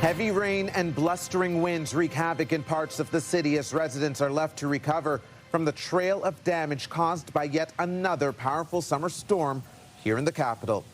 Heavy rain and blustering winds wreak havoc in parts of the city as residents are left to recover from the trail of damage caused by yet another powerful summer storm here in the capital.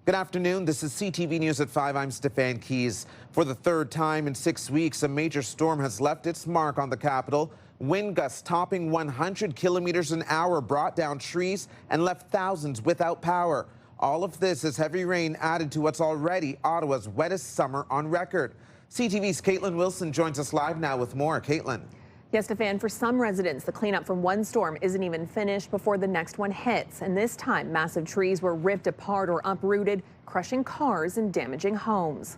Good afternoon. This is CTV News at 5. I'm Stefan Keys. For the third time in 6 weeks, a major storm has left its mark on the capital. Wind gusts topping 100 kilometers an hour brought down trees and left thousands without power. All of this as heavy rain added to what's already Ottawa's wettest summer on record. CTV's Caitlin Wilson joins us live now with more. Caitlin. Yes, Stefan, for some residents, the cleanup from one storm isn't even finished before the next one hits. And this time, massive trees were ripped apart or uprooted, crushing cars and damaging homes.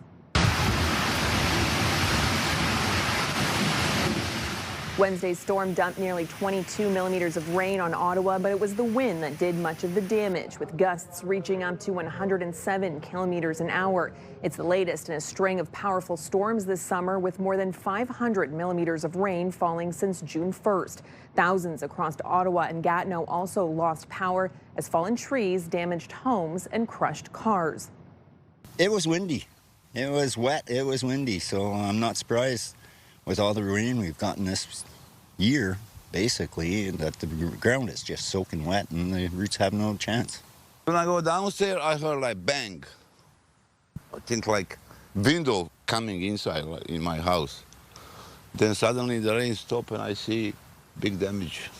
Wednesday's storm dumped nearly 22 millimeters of rain on Ottawa, but it was the wind that did much of the damage, with gusts reaching up to 107 kilometers an hour. It's the latest in a string of powerful storms this summer, with more than 500 millimeters of rain falling since June 1st. Thousands across Ottawa and Gatineau also lost power as fallen trees damaged homes and crushed cars. It was windy. It was wet. It was windy, so I'm not surprised. With all the rain we've gotten this year, basically, that the ground is just soaking wet and the roots have no chance. When I go downstairs, I heard like bang. I think like window coming inside in my house. Then suddenly the rain stopped and I see big damage.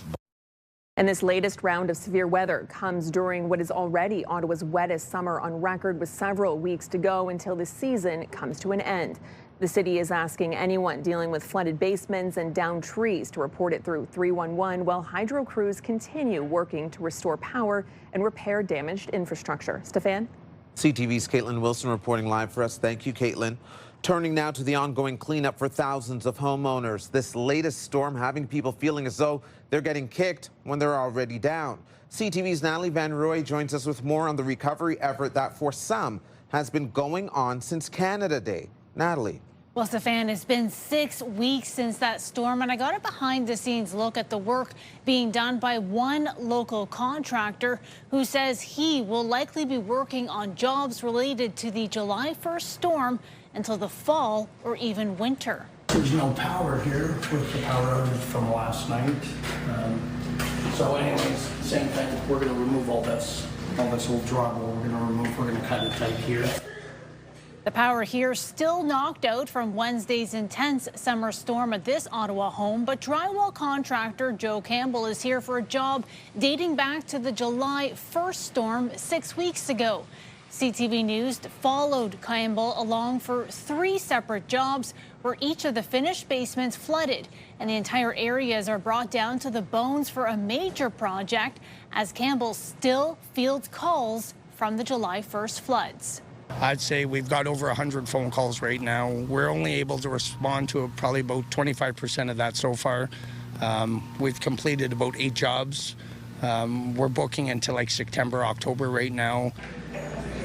And this latest round of severe weather comes during what is already Ottawa's wettest summer on record, with several weeks to go until the season comes to an end. The city is asking anyone dealing with flooded basements and downed trees to report it through 311, while hydro crews continue working to restore power and repair damaged infrastructure. Stefan? CTV's Caitlin Wilson reporting live for us. Thank you, Caitlin. Turning now to the ongoing cleanup for thousands of homeowners. This latest storm having people feeling as though they're getting kicked when they're already down. CTV's Natalie Van Roy joins us with more on the recovery effort that for some has been going on since Canada Day. Natalie. Well, Stefan, it's been 6 weeks since that storm, and I got a behind-the-scenes look at the work being done by one local contractor who says he will likely be working on jobs related to the July 1st storm until the fall or even winter. There's no power here with the power outage from last night. So anyways, same thing. We're going to remove all this old drywall. We're going to cut it tight here. The power here still knocked out from Wednesday's intense summer storm at this Ottawa home, but drywall contractor Joe Campbell is here for a job dating back to the July 1st storm 6 weeks ago. CTV News followed Campbell along for 3 separate jobs where each of the finished basements flooded, and the entire areas are brought down to the bones for a major project as Campbell still fields calls from the July 1st floods. I'd say we've got over 100 phone calls right now. We're only able to respond to probably about 25% of that so far. We've completed about 8 jobs. We're booking until like September, October right now.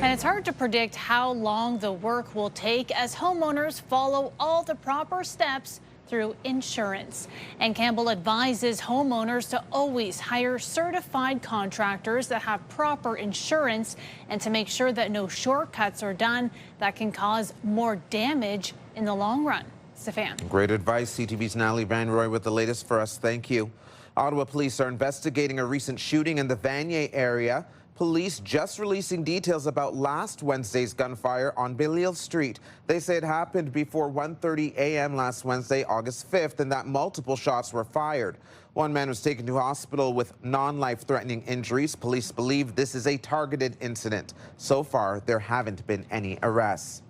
And it's hard to predict how long the work will take as homeowners follow all the proper steps through insurance. And Campbell advises homeowners to always hire certified contractors that have proper insurance and to make sure that no shortcuts are done that can cause more damage in the long run. Stefan. Great advice. CTV's Natalie Van Roy with the latest for us. Thank you. Ottawa police are investigating a recent shooting in the Vanier area. Police just releasing details about last Wednesday's gunfire on Belle Street. They say it happened before 1:30 a.m. last Wednesday, August 5th, and that multiple shots were fired. One man was taken to hospital with non-life-threatening injuries. Police believe this is a targeted incident. So far, there haven't been any arrests.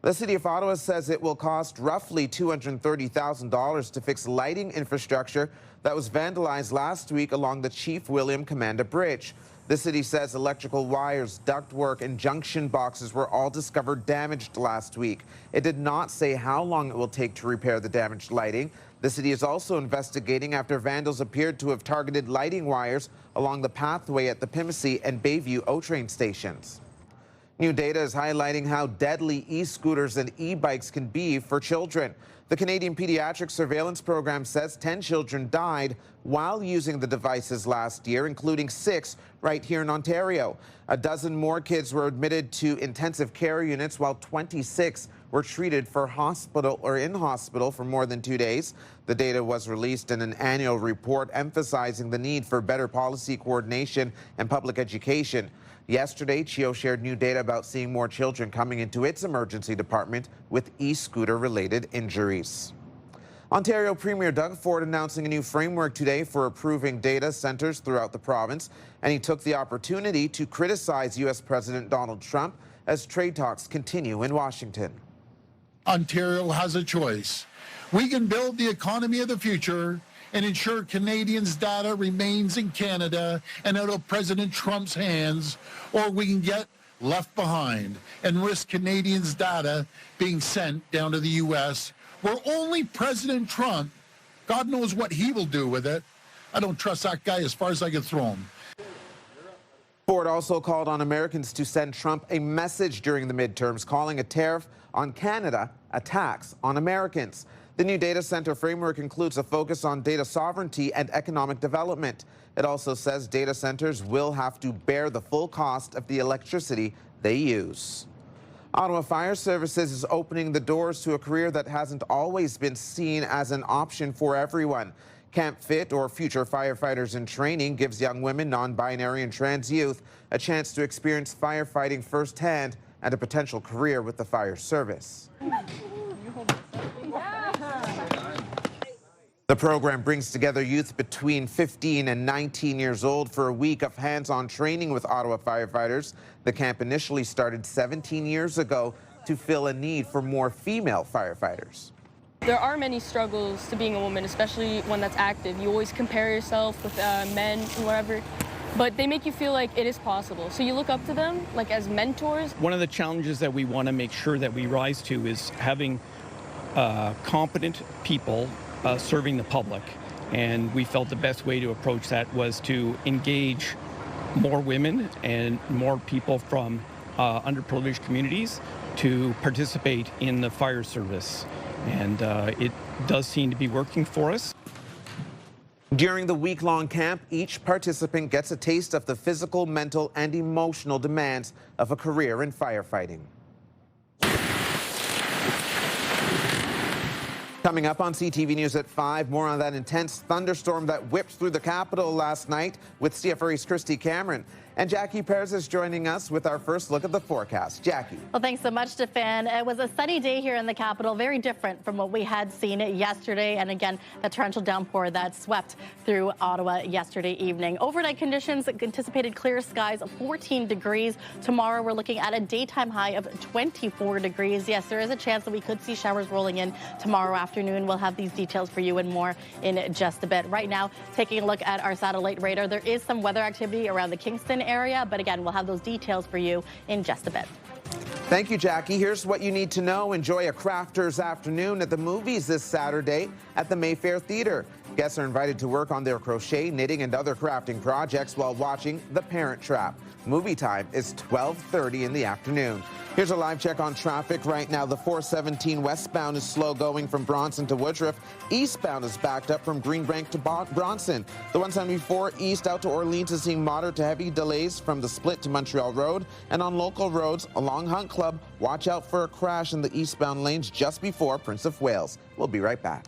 The City of Ottawa says it will cost roughly $230,000 to fix lighting infrastructure that was vandalized last week along the Chief William Commanda Bridge. The city says electrical wires, ductwork, and junction boxes were all discovered damaged last week. It did not say how long it will take to repair the damaged lighting. The city is also investigating after vandals appeared to have targeted lighting wires along the pathway at the Pimsey and Bayview O-train stations. New data is highlighting how deadly e-scooters and e-bikes can be for children. The Canadian Pediatric Surveillance Program says 10 children died while using the devices last year, including 6 right here in Ontario. A dozen more kids were admitted to intensive care units, while 26 were treated for in hospital for more than 2 days. The data was released in an annual report emphasizing the need for better policy coordination and public education. Yesterday, CHEO shared new data about seeing more children coming into its emergency department with e-scooter-related injuries. Ontario Premier Doug Ford announcing a new framework today for approving data centers throughout the province, and he took the opportunity to criticize U.S. President Donald Trump as trade talks continue in Washington. Ontario has a choice. We can build the economy of the future and ensure Canadians' data remains in Canada and out of President Trump's hands, or we can get left behind and risk Canadians' data being sent down to the U.S., where only President Trump, God knows what he will do with it. I don't trust that guy as far as I can throw him. Ford also called on Americans to send Trump a message during the midterms, calling a tariff on Canada a tax on Americans. The new data center framework includes a focus on data sovereignty and economic development. It also says data centers will have to bear the full cost of the electricity they use. Ottawa Fire Services is opening the doors to a career that hasn't always been seen as an option for everyone. Camp Fit, or Future Firefighters in Training, gives young women, non-binary and trans youth a chance to experience firefighting firsthand and a potential career with the fire service. The program brings together youth between 15 and 19 years old for a week of hands-on training with Ottawa firefighters. The camp initially started 17 years ago to fill a need for more female firefighters. There are many struggles to being a woman, especially one that's active. You always compare yourself with men and whatever, but they make you feel like it is possible. So you look up to them like as mentors. One of the challenges that we want to make sure that we rise to is having competent people serving the public, and we felt the best way to approach that was to engage more women and more people from underprivileged communities to participate in the fire service, and it does seem to be working for us. During the week-long camp, each participant gets a taste of the physical, mental, and emotional demands of a career in firefighting. Coming up on CTV News at 5, more on that intense thunderstorm that whipped through the capital last night with CFRE's Christy Cameron. And Jackie Perez is joining us with our first look at the forecast. Jackie. Well, thanks so much, Stefan. It was a sunny day here in the capital, very different from what we had seen yesterday. And again, the torrential downpour that swept through Ottawa yesterday evening. Overnight conditions, anticipated clear skies of 14 degrees. Tomorrow, we're looking at a daytime high of 24 degrees. Yes, there is a chance that we could see showers rolling in tomorrow afternoon. We'll have these details for you and more in just a bit. Right now, taking a look at our satellite radar, there is some weather activity around the Kingston area, but again, we'll have those details for you in just a bit. Thank you, Jackie. Here's what you need to know. Enjoy a crafters afternoon at the movies this Saturday at the Mayfair Theatre. Guests are invited to work on their crochet, knitting, and other crafting projects while watching The Parent Trap. Movie time is 12:30 in the afternoon. Here's a live check on traffic right now. The 417 westbound is slow going from Bronson to Woodruff. Eastbound is backed up from Greenbank to Bronson. The 174 east out to Orleans is seeing moderate to heavy delays from the split to Montreal Road. And on local roads along Hunt Club, watch out for a crash in the eastbound lanes just before Prince of Wales. We'll be right back.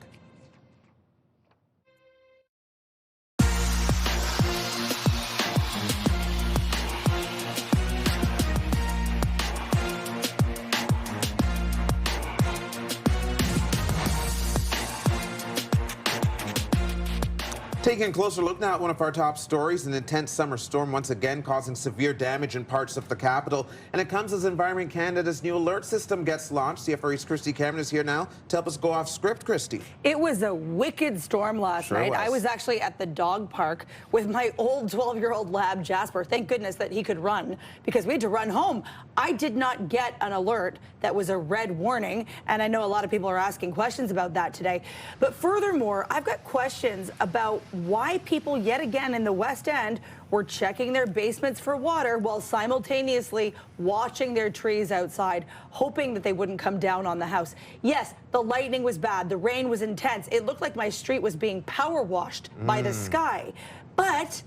Taking a closer look now at one of our top stories, an intense summer storm once again causing severe damage in parts of the capital. And it comes as Environment Canada's new alert system gets launched. CFRE's Christy Cameron is here now to help us go off script. Christy. It was a wicked storm last night. I was actually at the dog park with my old 12-year-old lab, Jasper. Thank goodness that he could run because we had to run home. I did not get an alert that was a red warning, and I know a lot of people are asking questions about that today. But furthermore, I've got questions about why people yet again in the West End were checking their basements for water while simultaneously watching their trees outside, hoping that they wouldn't come down on the house. Yes, the lightning was bad. The rain was intense. It looked like my street was being power washed by the sky. But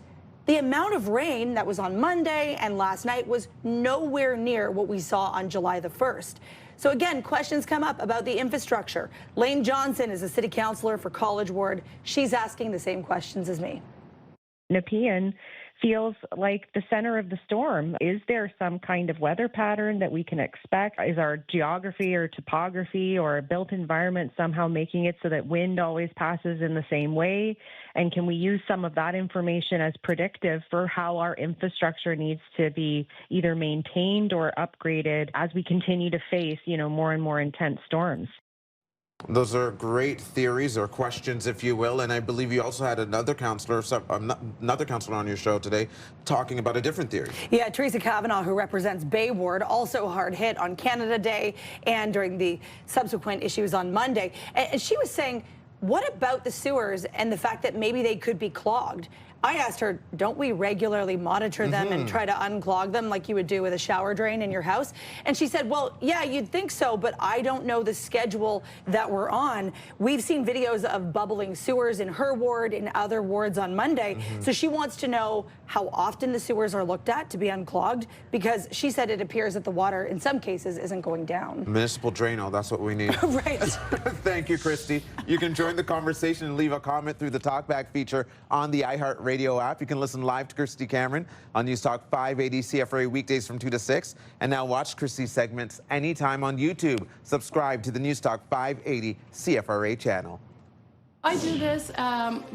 The amount of rain that was on Monday and last night was nowhere near what we saw on July the 1st. So again, questions come up about the infrastructure. Lane Johnson is a city councillor for College Ward. She's asking the same questions as me. Nepean feels like the center of the storm. Is there some kind of weather pattern that we can expect? Is our geography or topography or a built environment somehow making it so that wind always passes in the same way? And can we use some of that information as predictive for how our infrastructure needs to be either maintained or upgraded as we continue to face, more and more intense storms? Those are great theories or questions, if you will, and I believe you also had another counselor on your show today talking about a different theory. Yeah, Teresa Kavanagh, who represents Bay Ward, also hard hit on Canada Day and during the subsequent issues on Monday. And she was saying, what about the sewers and the fact that maybe they could be clogged? I asked her, don't we regularly monitor them and try to unclog them like you would do with a shower drain in your house? And she said, well, yeah, you'd think so, but I don't know the schedule that we're on. We've seen videos of bubbling sewers in her ward, in other wards on Monday. So she wants to know how often the sewers are looked at to be unclogged, because she said it appears that the water, in some cases, isn't going down. Municipal Drano, that's what we need. Right. Thank you, Christy. You can join the conversation and leave a comment through the Talkback feature on the iHeartRadio app. You can listen live to Christy Cameron on News Talk 580 CFRA weekdays from 2 to 6. And now watch Christy's segments anytime on YouTube. Subscribe to the News Talk 580 CFRA channel. I do this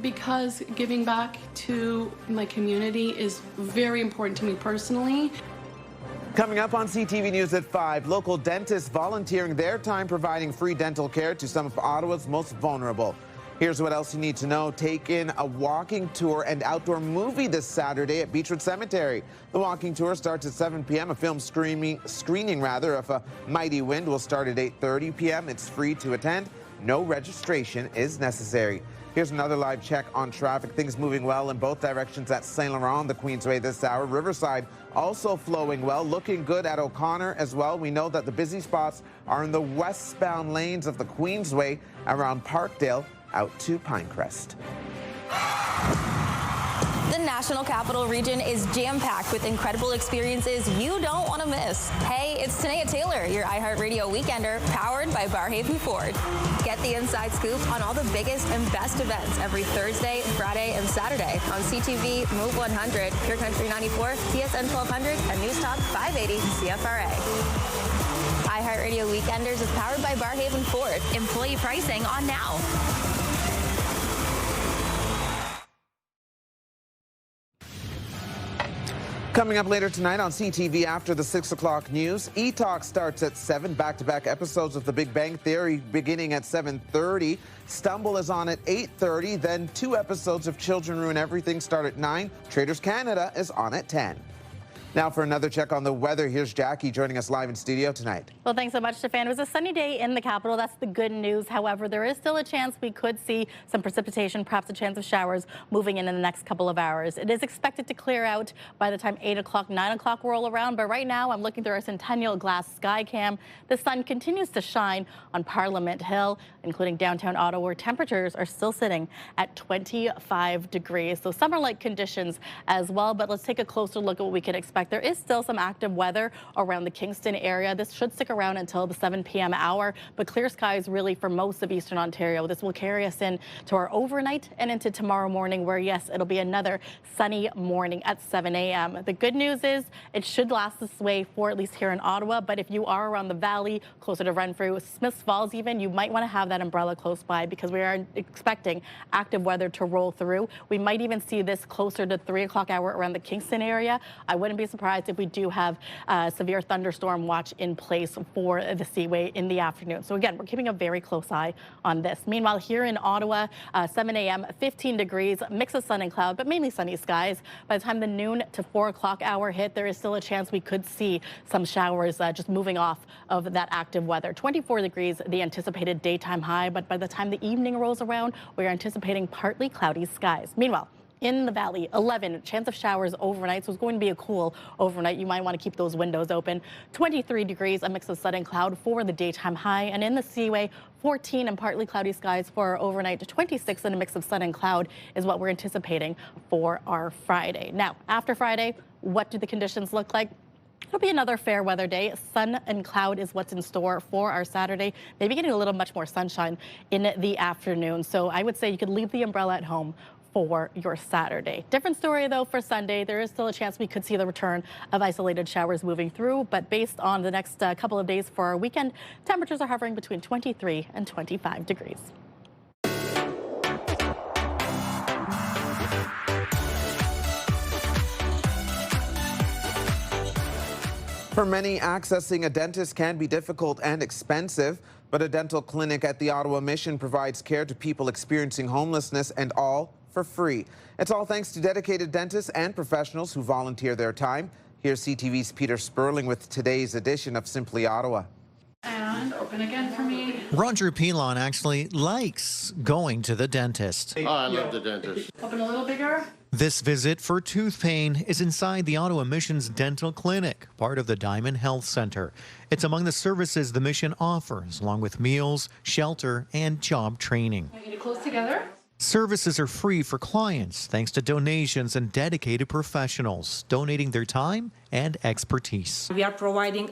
because giving back to my community is very important to me personally. Coming up on CTV News at 5, local dentists volunteering their time providing free dental care to some of Ottawa's most vulnerable. Here's what else you need to know. Take in a walking tour and outdoor movie this Saturday at Beechwood Cemetery. The walking tour starts at 7 p.m. A film screening of A Mighty Wind will start at 8:30 p.m. It's free to attend. No registration is necessary. Here's another live check on traffic. Things moving well in both directions at St. Laurent, the Queensway this hour. Riverside also flowing well, looking good at O'Connor as well. We know that the busy spots are in the westbound lanes of the Queensway around Parkdale out to Pinecrest. The National Capital Region is jam-packed with incredible experiences you don't want to miss. Hey, it's Tanea Taylor, your iHeartRadio Weekender, powered by Barhaven Ford. Get the inside scoop on all the biggest and best events every Thursday, Friday, and Saturday on CTV, Move 100, Pure Country 94, TSN 1200, and News Talk 580 CFRA. iHeartRadio Weekenders is powered by Barhaven Ford. Employee pricing on now. Coming up later tonight on CTV after the 6 o'clock news, E-Talk starts at 7, back-to-back episodes of The Big Bang Theory beginning at 7:30. Stumble is on at 8:30, then 2 episodes of Children Ruin Everything start at 9. Traders Canada is on at 10. Now for another check on the weather, here's Jackie joining us live in studio tonight. Well, thanks so much, Stefan. It was a sunny day in the capital. That's the good news. However, there is still a chance we could see some precipitation, perhaps a chance of showers moving in the next couple of hours. It is expected to clear out by the time 8 o'clock, 9 o'clock roll around. But right now, I'm looking through our Centennial Glass sky cam. The sun continues to shine on Parliament Hill, including downtown Ottawa, where temperatures are still sitting at 25 degrees. So summer-like conditions as well. But let's take a closer look at what we can expect. There is still some active weather around the Kingston area. This should stick around until the 7 p.m. hour, but clear skies really for most of Eastern Ontario. This will carry us in to our overnight and into tomorrow morning, where, yes, it'll be another sunny morning at 7 a.m. The good news is it should last this way for at least here in Ottawa, but if you are around the valley, closer to Renfrew, Smiths Falls even, you might want to have that umbrella close by, because we are expecting active weather to roll through. We might even see this closer to 3 o'clock hour around the Kingston area. I wouldn't be surprised if we do have a severe thunderstorm watch in place for the Seaway in the afternoon. So again, we're keeping a very close eye on this. Meanwhile, here in Ottawa, 7 a.m., 15 degrees, mix of sun and cloud, but mainly sunny skies. By the time the noon to 4 o'clock hour hit, there is still a chance we could see some showers just moving off of that active weather. 24 degrees, the anticipated daytime high, but by the time the evening rolls around, we're anticipating partly cloudy skies. Meanwhile, In the valley, 11, chance of showers overnight, so it's going to be a cool overnight. You might want to keep those windows open. 23 degrees, a mix of sun and cloud for the daytime high. And in the Seaway, 14 and partly cloudy skies for overnight. 26 and a mix of sun and cloud is what we're anticipating for our Friday. Now, after Friday, what do the conditions look like? It'll be another fair weather day. Sun and cloud is what's in store for our Saturday. Maybe getting a little much more sunshine in the afternoon. So I would say you could leave the umbrella at home for your Saturday. Different story though for Sunday. There is still a chance we could see the return of isolated showers moving through, but based on the next couple of days for our weekend, temperatures are hovering between 23 and 25 degrees. For many, accessing a dentist can be difficult and expensive, but a dental clinic at the Ottawa Mission provides care to people experiencing homelessness, and all for free. It's all thanks to dedicated dentists and professionals who volunteer their time. Here's CTV's Peter Szperling with today's edition of Simply Ottawa. And open again for me. Roger Pilon actually likes going to the dentist. Oh, I love the dentist. Open a little bigger. This visit for tooth pain is inside the Ottawa Mission's dental clinic, part of the Dymon Health Centre. It's among the services the Mission offers, along with meals, shelter, and job training. I want you to close together. Services are free for clients thanks to donations and dedicated professionals donating their time and expertise. We are providing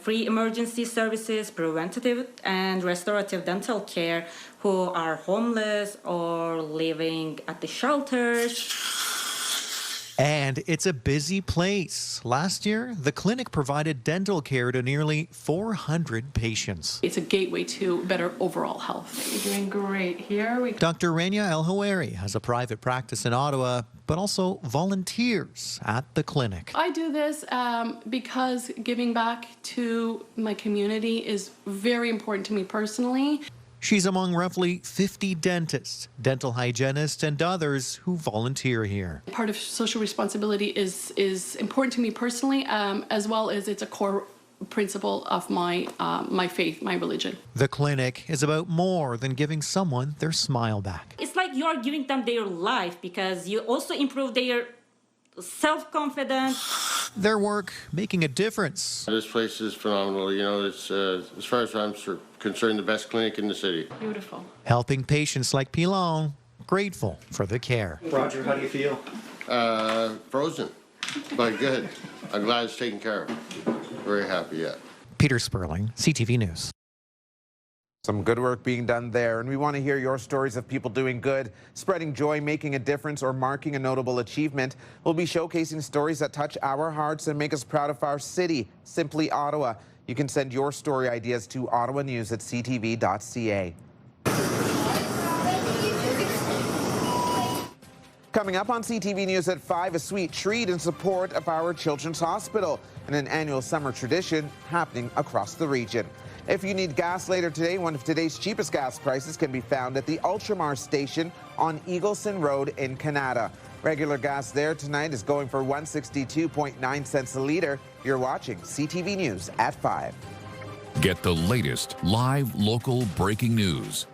free emergency services, preventative and restorative dental care who are homeless or living at the shelters. And it's a busy place. Last year, the clinic provided dental care to nearly 400 patients. It's a gateway to better overall health. You're doing great. Here Dr. Rania El-Hawari has a private practice in Ottawa, but also volunteers at the clinic. I do this because giving back to my community is very important to me personally. She's among roughly 50 dentists, dental hygienists, and others who volunteer here. Part of social responsibility is important to me personally, as well as it's a core principle of my faith, my religion. The clinic is about more than giving someone their smile back. It's like you are giving them their life because you also improve their self-confidence. Their work making a difference. This place is phenomenal. You know, it's as far as I'm concerned, the best clinic in the city. Beautiful. Helping patients like Pilon, grateful for the care. Roger, how do you feel? Frozen, but good. I'm glad it's taken care of. Very happy, yeah. Peter Szperling, CTV News. Some good work being done there, and we want to hear your stories of people doing good, spreading joy, making a difference, or marking a notable achievement. We'll be showcasing stories that touch our hearts and make us proud of our city, Simply Ottawa. You can send your story ideas to ottawanews@ctv.ca. Coming up on CTV News at 5, a sweet treat in support of our Children's Hospital and an annual summer tradition happening across the region. If you need gas later today, one of today's cheapest gas prices can be found at the Ultramar station on Eagleson Road in Canada. Regular gas there tonight is going for 162.9 cents a litre. You're watching CTV News at 5. Get the latest live local breaking news.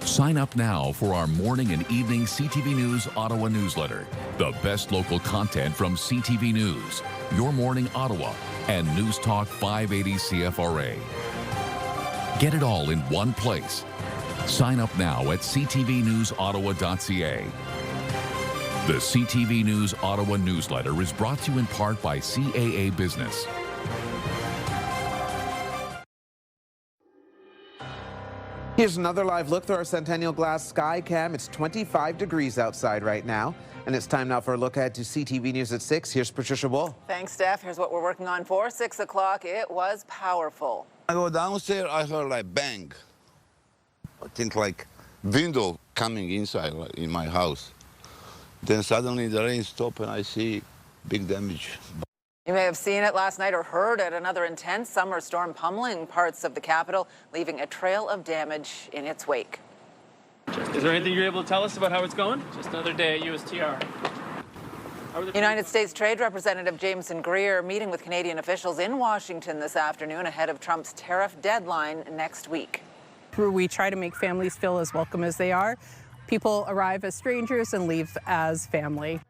Sign up now for our morning and evening CTV News Ottawa newsletter. The best local content from CTV News, Your Morning Ottawa, and News Talk 580 CFRA. Get it all in one place. Sign up now at ctvnewsottawa.ca. The CTV News Ottawa newsletter is brought to you in part by CAA Business. Here's another live look through our Centennial Glass Sky Cam. It's 25 degrees outside right now. And it's time now for a look ahead to CTV News at 6. Here's Patricia Bull. Thanks, Steph. Here's what we're working on for 6 o'clock. It was powerful. I go downstairs, I heard like bang. I think like window coming inside in my house. Then suddenly the rain stopped and I see big damage. You may have seen it last night or heard it. Another intense summer storm pummeling parts of the capital, leaving a trail of damage in its wake. Is there anything you're able to tell us about how it's going? Just another day at USTR. United States Trade Representative Jameson Greer meeting with Canadian officials in Washington this afternoon ahead of Trump's tariff deadline next week. We try to make families feel as welcome as they are. people arrive as strangers and leave as family.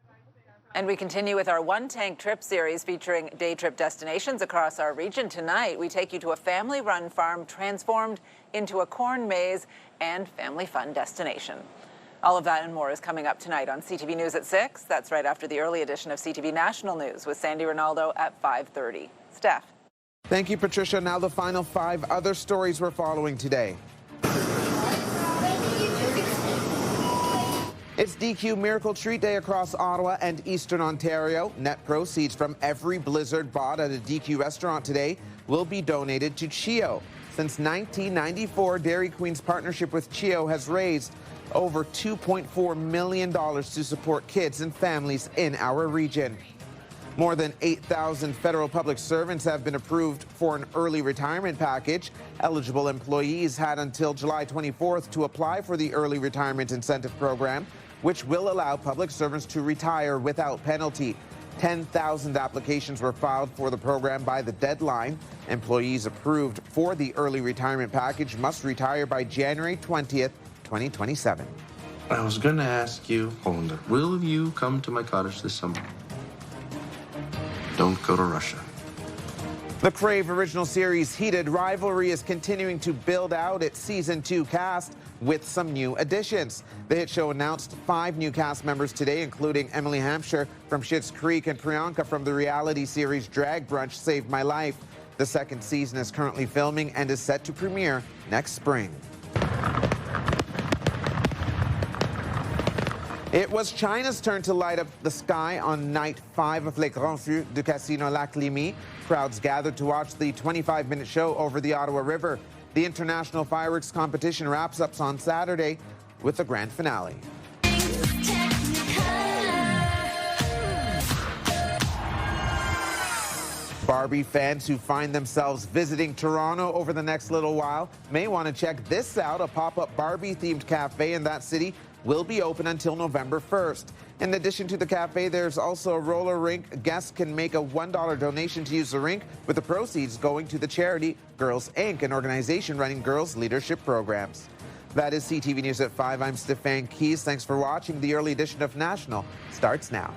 And we continue with our One Tank Trip series featuring day trip destinations across our region. Tonight, we take you to a family-run farm transformed into a corn maze and family fun destination. All of that and more is coming up tonight on CTV News at 6. That's right after the early edition of CTV National News with Sandy Ronaldo at 5:30. Steph. Thank you, Patricia. Now the final 5 other stories we're following today. It's DQ Miracle Treat Day across Ottawa and Eastern Ontario. Net proceeds from every blizzard bought at a DQ restaurant today will be donated to CHEO. Since 1994, Dairy Queen's partnership with CHEO has raised over $2.4 million to support kids and families in our region. More than 8,000 federal public servants have been approved for an early retirement package. Eligible employees had until July 24th to apply for the Early Retirement Incentive Program, which will allow public servants to retire without penalty. 10,000 applications were filed for the program by the deadline. Employees approved for the early retirement package must retire by January 20th, 2027. I was going to ask you, Hollander, will you come to my cottage this summer? Don't go to Russia. The Crave original series Heated Rivalry is continuing to build out its season 2 cast with some new additions. The hit show announced 5 new cast members today, including Emily Hampshire from Schitt's Creek and Priyanka from the reality series Drag Brunch Saved My Life. The second season is currently filming and is set to premiere next spring. It was China's turn to light up the sky on night 5 of Les Grands Feux du Casino Lac Limy. Crowds gathered to watch the 25-minute show over the Ottawa River. The international fireworks competition wraps up on Saturday with the grand finale. Barbie fans who find themselves visiting Toronto over the next little while may want to check this out. A pop-up Barbie-themed cafe in that city will be open until November 1st. In addition to the cafe, there's also a roller rink. Guests can make a $1 donation to use the rink, with the proceeds going to the charity Girls Inc., an organization running girls' leadership programs. That is CTV News at 5. I'm Stefan Keys. Thanks for watching. The early edition of National starts now.